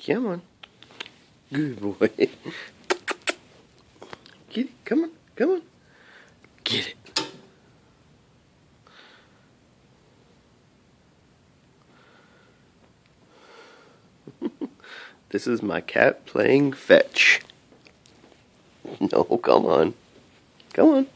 Come on. Good boy. Get it. Come on. Come on. Get it. This is my cat playing fetch. No, come on. Come on.